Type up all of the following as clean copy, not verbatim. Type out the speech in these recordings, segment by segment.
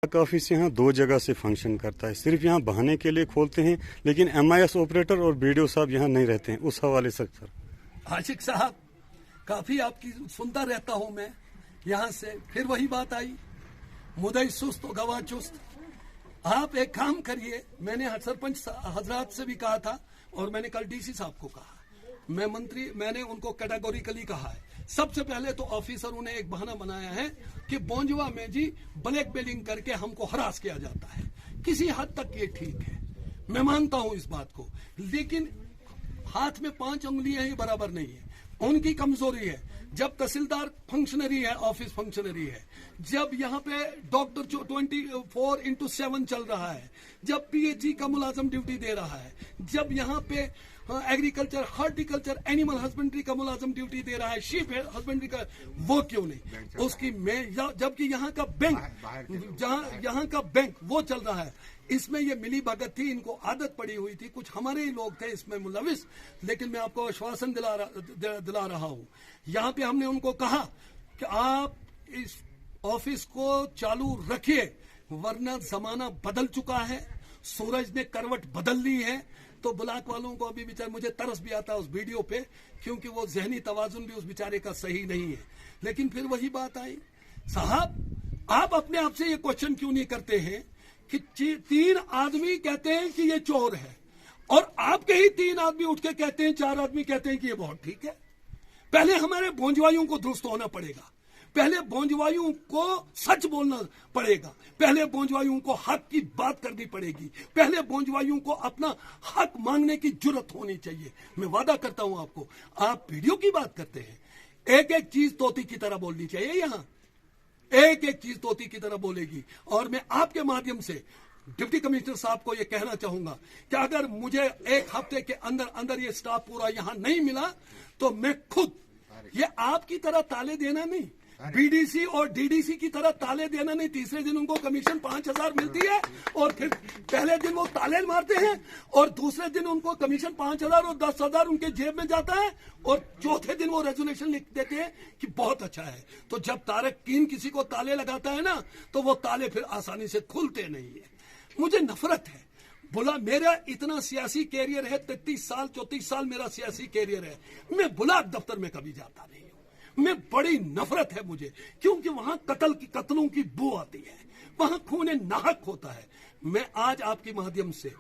Office यहाँ 2 जगह से फंक्शन करता है, सिर्फ यहाँ बहाने के लिए खोलते हैं, लेकिन MIS ऑपरेटर और बीडीओ साहब यहाँ नहीं रहते हैं। उस हवाले से सर आशिक साहब, काफी आपकी सुनता रहता हूँ मैं। यहाँ से फिर वही बात आई, मुदई सुस्त और गवाह चुस्त। आप एक काम करिए, मैंने सरपंच हजरात से भी कहा था और मैंने कल DC साहब को कहा, मैंने उनको कैटेगोरिकली कहा है। सबसे पहले तो ऑफिसरों ने एक बहाना बनाया है कि बोंजवा में जी ब्लैक मेलिंग करके हमको हरास किया जाता है। किसी हद तक ये ठीक है, मैं मानता हूं इस बात को, लेकिन हाथ में 5 उंगलियां ही बराबर नहीं है। उनकी कमजोरी है। जब तहसीलदार फंक्शनरी है, ऑफिस फंक्शनरी है, जब यहाँ पे डॉक्टर 24/7 चल रहा है, जब PHG का मुलाजम ड्यूटी दे रहा है, जब यहाँ पे एग्रीकल्चर, हार्टिकल्चर, एनिमल हस्बेंड्री का मुलाजम ड्यूटी दे रहा है, शीप हस्बेंड्री का, वो क्यों नहीं उसकी जबकि यहाँ का बैंक, यहाँ का बैंक वो चल रहा है। इसमें ये मिली भगत थी, इनको आदत पड़ी हुई थी, कुछ हमारे ही लोग थे इसमें मुलविस, लेकिन मैं आपको आश्वासन दिला रहा हूँ। यहाँ पे हमने उनको कहा कि आप इस ऑफिस को चालू रखिए, वरना जमाना बदल चुका है, सूरज ने करवट बदल ली है। तो ब्लॉक वालों को अभी बेचारे, मुझे तरस भी आता है उस वीडियो पे, क्योंकि वो जहनी तवाजुन भी उस बेचारे का सही नहीं है। लेकिन फिर वही बात आई, साहब आप अपने आप से ये क्वेश्चन क्यों नहीं करते हैं कि 3 आदमी कहते हैं कि ये चोर है और आपके ही 3 आदमी उठ के कहते हैं, 4 आदमी कहते हैं कि ये बहुत ठीक है। पहले हमारे बोंजवाइयों को दुरुस्त होना पड़ेगा, पहले बोंजवाइयों को सच बोलना पड़ेगा, पहले बोंजवाइयों को हक की बात करनी पड़ेगी, पहले बोंजवाइयों को अपना हक मांगने की जुर्रत होनी चाहिए। मैं वादा करता हूं आपको, आप वीडियो की बात करते हैं, एक एक चीज तोती की तरह बोलनी चाहिए, यहां एक एक चीज तोती की तरह बोलेगी। और मैं आपके माध्यम से डिप्टी कमिश्नर साहब को यह कहना चाहूंगा कि अगर मुझे 1 हफ्ते के अंदर अंदर ये स्टाफ पूरा यहां नहीं मिला तो मैं खुद, ये आपकी तरह ताले देना नहीं, BDC और DDC की तरह ताले देना नहीं। तीसरे दिन उनको कमीशन 5000 मिलती है और फिर पहले दिन वो ताले मारते हैं और दूसरे दिन उनको कमीशन 5000 और 10,000 उनके जेब में जाता है और चौथे दिन वो रेजोल्यूशन लिख देते हैं कि बहुत अच्छा है। तो जब तारक कीन किसी को ताले लगाता है ना, तो वो ताले फिर आसानी से खुलते नहीं है। मुझे नफरत है, बोला मेरा इतना सियासी कैरियर है, 34 साल मेरा सियासी कैरियर है, मैं ब्लॉक दफ्तर में कभी जाता नहीं हूं। मैं बड़ी नफरत है मुझे, क्योंकि वहां कत्लों की बू आती है, वहां खून नाहक होता है। मैं आज आपके माध्यम से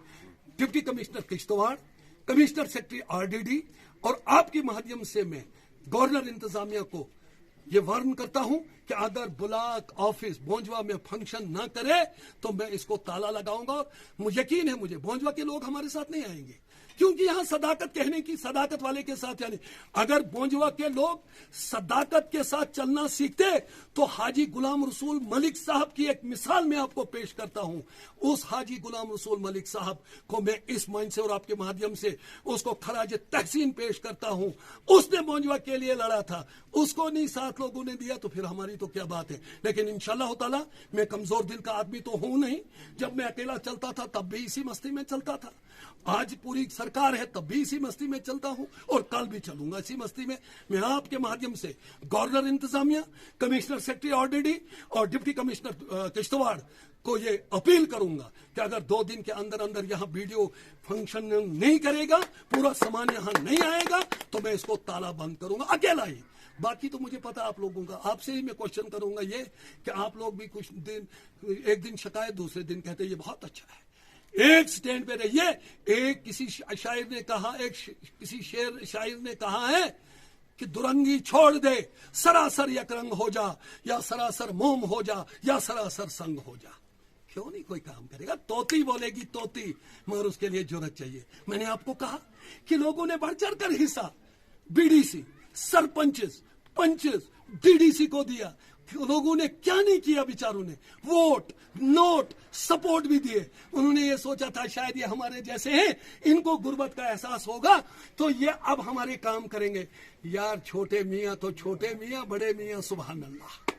deputy commissioner Kishtwar, commissioner secretary RDD और आपके माध्यम से मैं गवर्नर इंतजामिया को ये वार्न करता हूं कि अगर ब्लॉक ऑफिस बोंजवा में फंक्शन ना करे तो मैं इसको ताला लगाऊंगा। मुझे यकीन है, मुझे बोंजवा के लोग हमारे साथ नहीं आएंगे, क्योंकि यहां सदाकत कहने की, सदाकत वाले के साथ, यानी अगर बोंजवा के लोग सदाकत के साथ चलना सीखते तो हाजी गुलाम रसूल मलिक साहब की एक मिसाल मैं आपको पेश करता हूं। उस हाजी गुलाम रसूल मलिक साहब को मैं इस मंच से और आपके माध्यम से उसको खराज तहसीन पेश करता हूं। उसने बोंजवा के लिए लड़ा था, उसको नहीं 7 लोगों ने दिया, तो फिर हमारी तो क्या बात है। लेकिन इंशाअल्लाह ताला मैं कमजोर दिल का आदमी तो हूं नहीं। जब मैं अकेला चलता था तब भी इसी मस्ती में चलता था, आज पूरी सरकार है तब भी इसी मस्ती में चलता हूं और कल भी चलूंगा इसी मस्ती में। मैं आपके माध्यम से गवर्नर इंतजामिया, कमिश्नर सेक्रेटरी RDD और डिप्टी कमिश्नर किश्तवाड़ को ये अपील करूंगा कि अगर 2 दिन के अंदर अंदर यहाँ वीडियो फंक्शन नहीं करेगा, पूरा सामान यहाँ नहीं आएगा, तो मैं इसको ताला बंद करूंगा अकेला ही। बाकी तो मुझे पता आप लोगों का, आपसे ही मैं क्वेश्चन करूंगा ये कि आप लोग भी कुछ दिन, एक दिन शिकायत, दूसरे दिन कहते ये बहुत अच्छा है, एक स्टैंड पे रहिए। एक किसी शायर ने कहा, किसी शायर ने कहा है कि दुरंगी छोड़ दे, सरासर यकरंग हो जा, या सरासर मोम हो जा, या सरासर संग हो जा। क्यों नहीं कोई काम करेगा? तोती बोलेगी तोती, मगर उसके लिए जुर्रत चाहिए। मैंने आपको कहा कि लोगों ने बढ़ चढ़ कर हिस्सा BDC, सरपंचेस, पंचेस, DDC को दिया। लोगों ने क्या नहीं किया, बेचारों ने वोट, नोट, सपोर्ट भी दिए। उन्होंने ये सोचा था शायद ये हमारे जैसे हैं, इनको गुर्बत का एहसास होगा तो ये अब हमारे काम करेंगे। यार छोटे मियाँ तो छोटे मियाँ, बड़े मियाँ सुभान अल्लाह,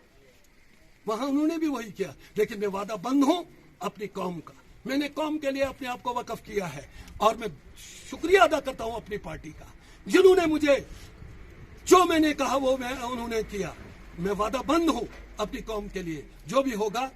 वहां उन्होंने भी वही किया। लेकिन मैं वादा बंद हूं अपनी कौम का, मैंने कौम के लिए अपने आप को वक्फ किया है और मैं शुक्रिया अदा करता हूं अपनी पार्टी का, जिन्होंने मुझे जो मैंने कहा वो उन्होंने किया। मैं वादा बंद हूं अपनी कौम के लिए, जो भी होगा